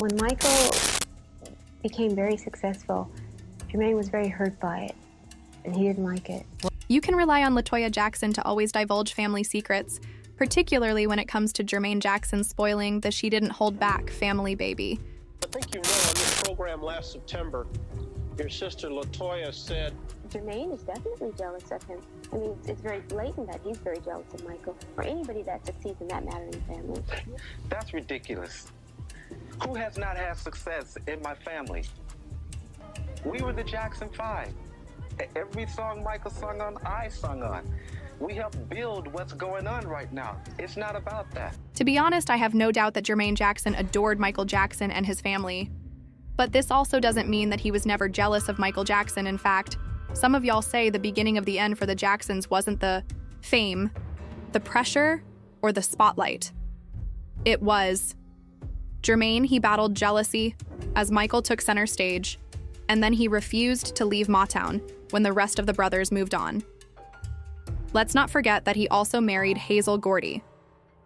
When Michael became very successful, Jermaine was very hurt by it, and he didn't like it. You can rely on Toya Jackson to always divulge family secrets, particularly when it comes to Jermaine Jackson spoiling the she didn't hold back family baby. I think you know on this program last September, your sister LaToya said, Jermaine is definitely jealous of him. I mean, it's very blatant that he's very jealous of Michael, or anybody that succeeds in that matter in the family. That's ridiculous. Who has not had success in my family? We were the Jackson 5. Every song Michael sung on, I sung on. We helped build what's going on right now. It's not about that. To be honest, I have no doubt that Jermaine Jackson adored Michael Jackson and his family. But this also doesn't mean that he was never jealous of Michael Jackson. In fact, some of y'all say the beginning of the end for the Jacksons wasn't the fame, the pressure, or the spotlight. It was. Jermaine, he battled jealousy as Michael took center stage, and then he refused to leave Motown when the rest of the brothers moved on. Let's not forget that he also married Hazel Gordy,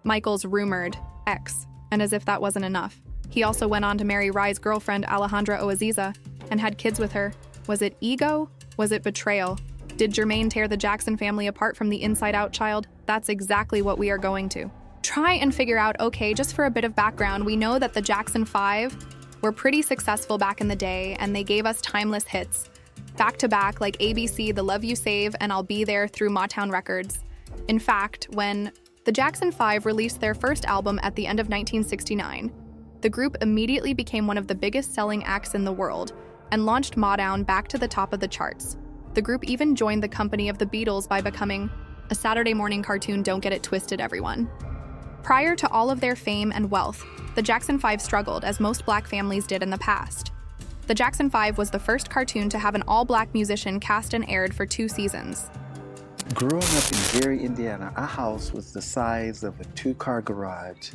Michael's rumored ex, and as if that wasn't enough, he also went on to marry Rye's girlfriend Alejandra Oaziza and had kids with her. Was it ego? Was it betrayal? Did Jermaine tear the Jackson family apart from the inside out, child? That's exactly what we are going to try and figure out. Okay, just for a bit of background, we know that the Jackson 5 were pretty successful back in the day, and they gave us timeless hits back to back like ABC, The Love You Save, and I'll Be There through Motown Records. In fact, when the Jackson 5 released their first album at the end of 1969, the group immediately became one of the biggest selling acts in the world and launched Motown back to the top of the charts. The group even joined the company of the Beatles by becoming a Saturday morning cartoon. Don't get it twisted, everyone. Prior to all of their fame and wealth, the Jackson 5 struggled, as most black families did in the past. The Jackson 5 was the first cartoon to have an all-black musician cast and aired for 2 seasons. Growing up in Gary, Indiana, our house was the size of a 2-car garage,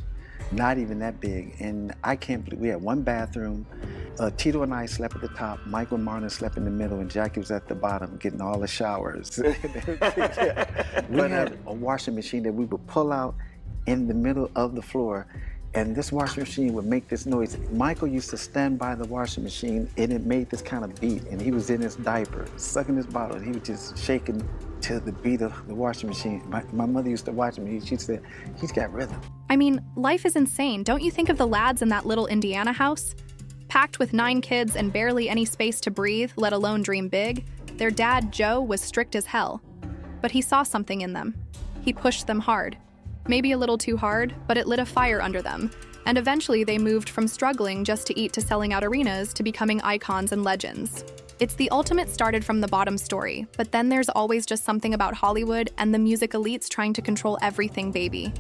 not even that big, and I can't believe we had 1 bathroom. Tito and I slept at the top, Michael and Martin slept in the middle, and Jackie was at the bottom getting all the showers. We had a washing machine that we would pull out in the middle of the floor, and this washing machine would make this noise. Michael used to stand by the washing machine, and it made this kind of beat, and he was in his diaper, sucking his bottle, and he was just shaking to the beat of the washing machine. My mother used to watch him. She said, he's got rhythm. I mean, life is insane. Don't you think of the lads in that little Indiana house? Packed with 9 kids and barely any space to breathe, let alone dream big, their dad, Joe, was strict as hell. But he saw something in them. He pushed them hard. Maybe a little too hard, but it lit a fire under them, and eventually they moved from struggling just to eat to selling out arenas to becoming icons and legends. It's the ultimate started from the bottom story, but then there's always just something about Hollywood and the music elites trying to control everything, baby.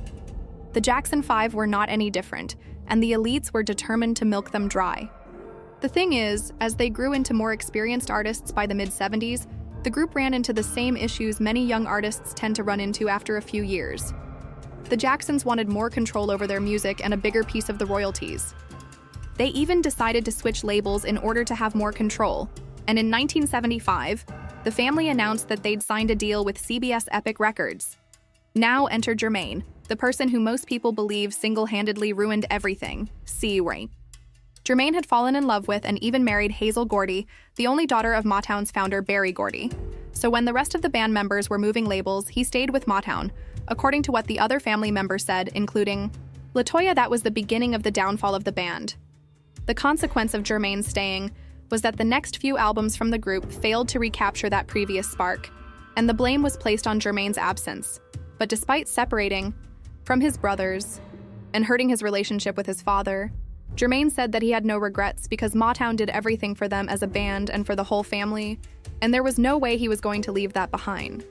The Jackson 5 were not any different, and the elites were determined to milk them dry. The thing is, as they grew into more experienced artists by the mid-70s, the group ran into the same issues many young artists tend to run into after a few years. The Jacksons wanted more control over their music and a bigger piece of the royalties. They even decided to switch labels in order to have more control, and in 1975, the family announced that they'd signed a deal with CBS Epic Records. Now enter Jermaine, the person who most people believe single-handedly ruined everything, C-Ray. Jermaine had fallen in love with and even married Hazel Gordy, the only daughter of Motown's founder Berry Gordy. So when the rest of the band members were moving labels, he stayed with Motown, according to what the other family members said, including LaToya. That was the beginning of the downfall of the band. The consequence of Jermaine staying was that the next few albums from the group failed to recapture that previous spark, and the blame was placed on Jermaine's absence. But despite separating from his brothers and hurting his relationship with his father, Jermaine said that he had no regrets because Motown did everything for them as a band and for the whole family, and there was no way he was going to leave that behind.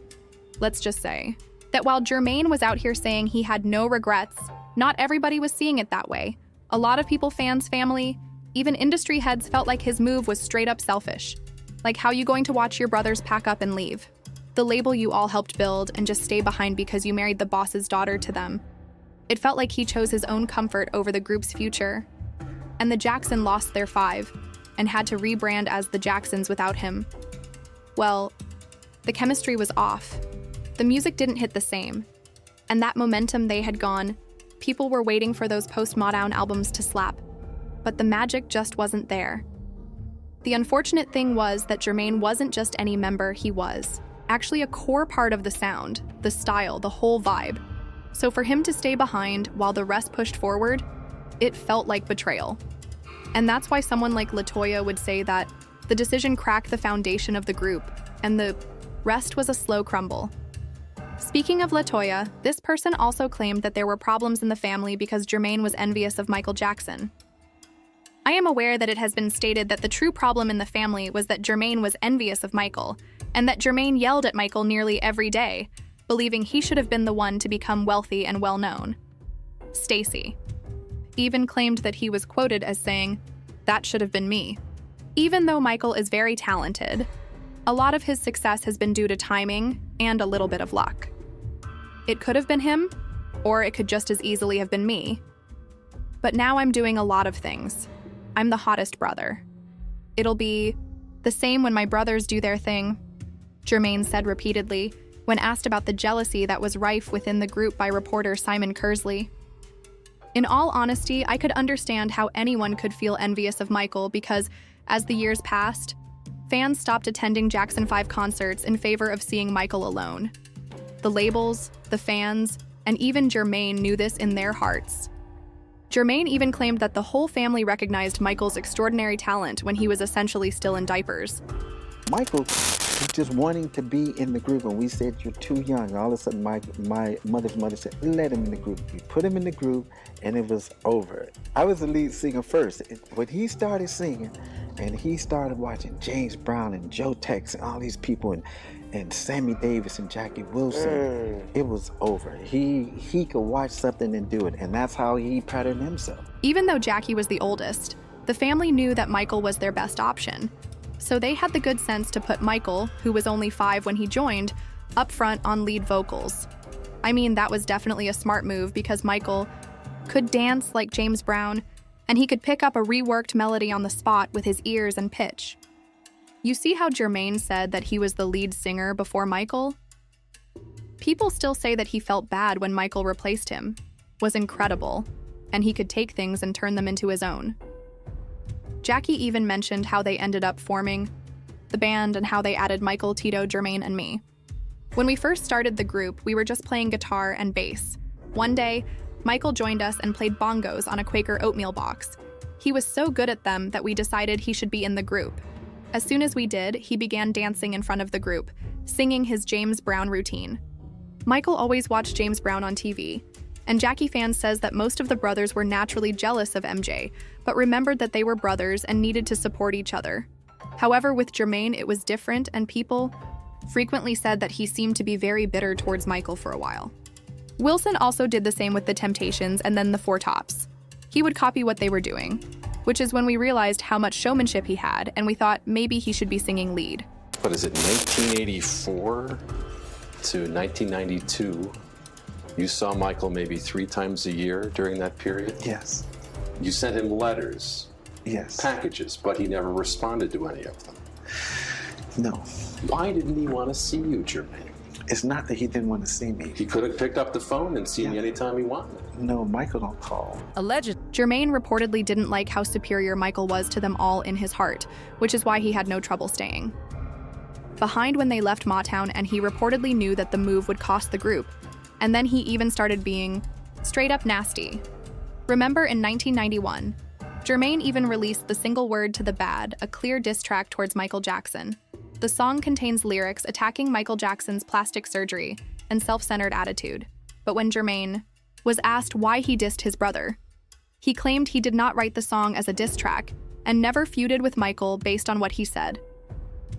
Let's just say that while Jermaine was out here saying he had no regrets, not everybody was seeing it that way. A lot of people, fans, family, even industry heads felt like his move was straight up selfish. Like, how you going to watch your brothers pack up and leave the label you all helped build and just stay behind because you married the boss's daughter to them? It felt like he chose his own comfort over the group's future. And the Jackson lost their 5 and had to rebrand as the Jacksons without him. Well, the chemistry was off. The music didn't hit the same. And that momentum they had gone, people were waiting for those post-Motown albums to slap. but the magic just wasn't there. The unfortunate thing was that Jermaine wasn't just any member, he was actually a core part of the sound, the style, the whole vibe. So for him to stay behind while the rest pushed forward, it felt like betrayal. And that's why someone like LaToya would say that the decision cracked the foundation of the group, and the rest was a slow crumble. Speaking of LaToya, this person also claimed that there were problems in the family because Jermaine was envious of Michael Jackson. I am aware that it has been stated that the true problem in the family was that Jermaine was envious of Michael, and that Jermaine yelled at Michael nearly every day, believing he should have been the one to become wealthy and well-known. Stacy even claimed that he was quoted as saying, "That should have been me." Even though Michael is very talented, a lot of his success has been due to timing and a little bit of luck. It could have been him, or it could just as easily have been me. But now I'm doing a lot of things. I'm the hottest brother. It'll be the same when my brothers do their thing, Jermaine said repeatedly when asked about the jealousy that was rife within the group by reporter Simon Kersley. In all honesty, I could understand how anyone could feel envious of Michael because, as the years passed, fans stopped attending Jackson 5 concerts in favor of seeing Michael alone. The labels, the fans, and even Jermaine knew this in their hearts. Jermaine even claimed that the whole family recognized Michael's extraordinary talent when he was essentially still in diapers. Michael was just wanting to be in the group, and we said, "You're too young." All of a sudden, my mother's mother said, "Let him in the group." We put him in the group, and it was over. I was the lead singer first. When he started singing, and he started watching James Brown and Joe Tex and all these people, and Sammy Davis and Jackie Wilson, it was over. He could watch something and do it, and that's how he patterned himself. Even though Jackie was the oldest, the family knew that Michael was their best option. So they had the good sense to put Michael, who was only 5 when he joined, up front on lead vocals. I mean, that was definitely a smart move because Michael could dance like James Brown, and he could pick up a reworked melody on the spot with his ears and pitch. You see how Jermaine said that he was the lead singer before Michael? People still say that he felt bad when Michael replaced him, was incredible, and he could take things and turn them into his own. Jackie even mentioned how they ended up forming the band and how they added Michael, Tito, Jermaine, and me. When we first started the group, we were just playing guitar and bass. One day, Michael joined us and played bongos on a Quaker oatmeal box. He was so good at them that we decided he should be in the group. As soon as we did, he began dancing in front of the group, singing his James Brown routine. Michael always watched James Brown on TV, and Jackie Fan says that most of the brothers were naturally jealous of MJ, but remembered that they were brothers and needed to support each other. However, with Jermaine, it was different, and people frequently said that he seemed to be very bitter towards Michael for a while. Wilson also did the same with the Temptations and then the Four Tops. He would copy what they were doing, which is when we realized how much showmanship he had, and we thought maybe he should be singing lead. What is it, 1984 to 1992? You saw Michael maybe 3 times a year during that period? Yes. You sent him letters, Yes. packages, but he never responded to any of them. No. Why didn't he want to see you, Jermaine? It's not that he didn't want to see me. He could have picked up the phone and seen you anytime he wanted. No, Michael don't call. Alleged. Jermaine reportedly didn't like how superior Michael was to them all in his heart, which is why he had no trouble staying behind when they left Motown, and he reportedly knew that the move would cost the group. And then he even started being straight up nasty. Remember in 1991, Jermaine even released the single Word to the Bad, a clear diss track towards Michael Jackson. The song contains lyrics attacking Michael Jackson's plastic surgery and self-centered attitude. But when Jermaine was asked why he dissed his brother, he claimed he did not write the song as a diss track and never feuded with Michael based on what he said.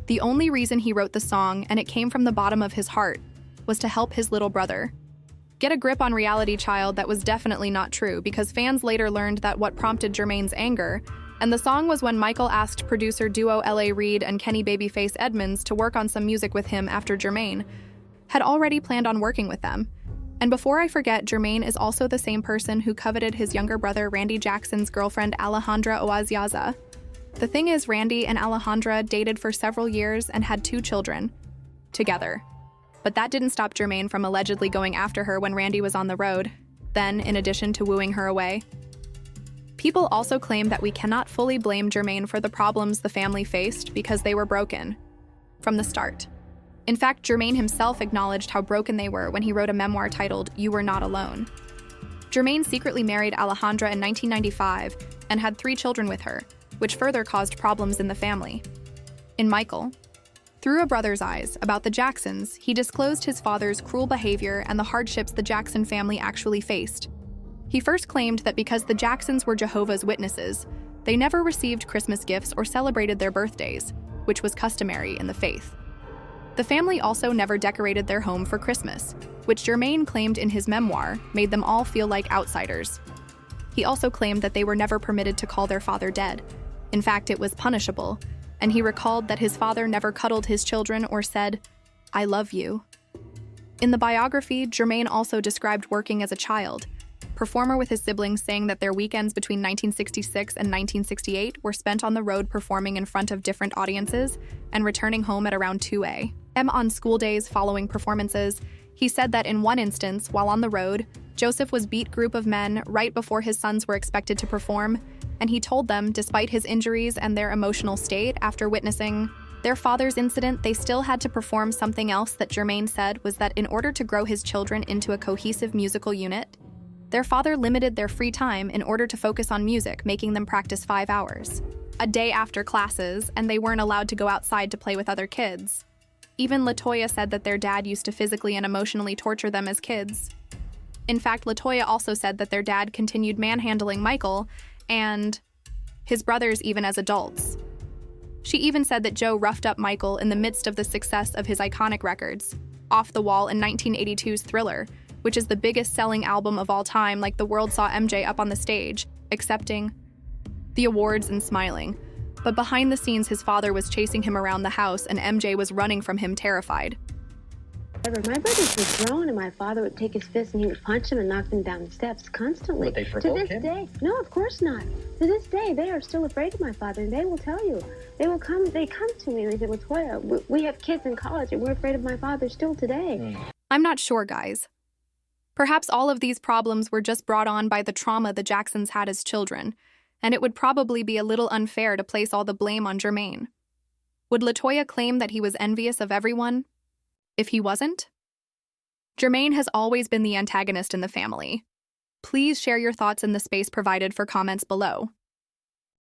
The only reason he wrote the song, and it came from the bottom of his heart, was to help his little brother. Get a grip on reality, child. That was definitely not true, because fans later learned that what prompted Jermaine's anger, and the song was when Michael asked producer duo L.A. Reid and Kenny Babyface Edmonds to work on some music with him after Jermaine had already planned on working with them. And before I forget, Jermaine is also the same person who coveted his younger brother Randy Jackson's girlfriend Alejandra Oaziaza. The thing is, Randy and Alejandra dated for several years and had 2 children together. But that didn't stop Jermaine from allegedly going after her when Randy was on the road. Then, in addition to wooing her away, People also claim that we cannot fully blame Jermaine for the problems the family faced because they were broken from the start. In fact, Jermaine himself acknowledged how broken they were when he wrote a memoir titled You Were Not Alone. Jermaine secretly married Alejandra in 1995 and had 3 children with her, which further caused problems in the family. In Michael, through a brother's eyes about the Jacksons, he disclosed his father's cruel behavior and the hardships the Jackson family actually faced. He first claimed that because the Jacksons were Jehovah's Witnesses, they never received Christmas gifts or celebrated their birthdays, which was customary in the faith. The family also never decorated their home for Christmas, which Jermaine claimed in his memoir made them all feel like outsiders. He also claimed that they were never permitted to call their father dead. In fact, it was punishable, and he recalled that his father never cuddled his children or said, "I love you." In the biography, Jermaine also described working as a child performer with his siblings, saying that their weekends between 1966 and 1968 were spent on the road performing in front of different audiences and returning home at around 2 a.m. on school days following performances. He said that in one instance, while on the road, Joseph was beat group of men right before his sons were expected to perform, and he told them, despite his injuries and their emotional state after witnessing their father's incident, they still had to perform something else that Jermaine said was that in order to grow his children into a cohesive musical unit, their father limited their free time in order to focus on music, making them practice 5 hours a day after classes, and they weren't allowed to go outside to play with other kids. Even LaToya said that their dad used to physically and emotionally torture them as kids. In fact, LaToya also said that their dad continued manhandling Michael and his brothers even as adults. She even said that Joe roughed up Michael in the midst of the success of his iconic records, Off the Wall and 1982's Thriller, which is the biggest selling album of all time. Like, the world saw MJ up on the stage, accepting the awards and smiling. But behind the scenes, his father was chasing him around the house and MJ was running from him terrified. My brothers were grown, and my father would take his fist and he would punch him and knock them down the steps constantly. Would they provoke to this him? day, no, of course not. To this day, they are still afraid of my father, and they will tell you. They come to me and they say, "Latoya, we have kids in college, and we're afraid of my father still today." I'm not sure, guys. Perhaps all of these problems were just brought on by the trauma the Jacksons had as children, and it would probably be a little unfair to place all the blame on Jermaine. Would LaToya claim that he was envious of everyone if he wasn't? Jermaine has always been the antagonist in the family. Please share your thoughts in the space provided for comments below.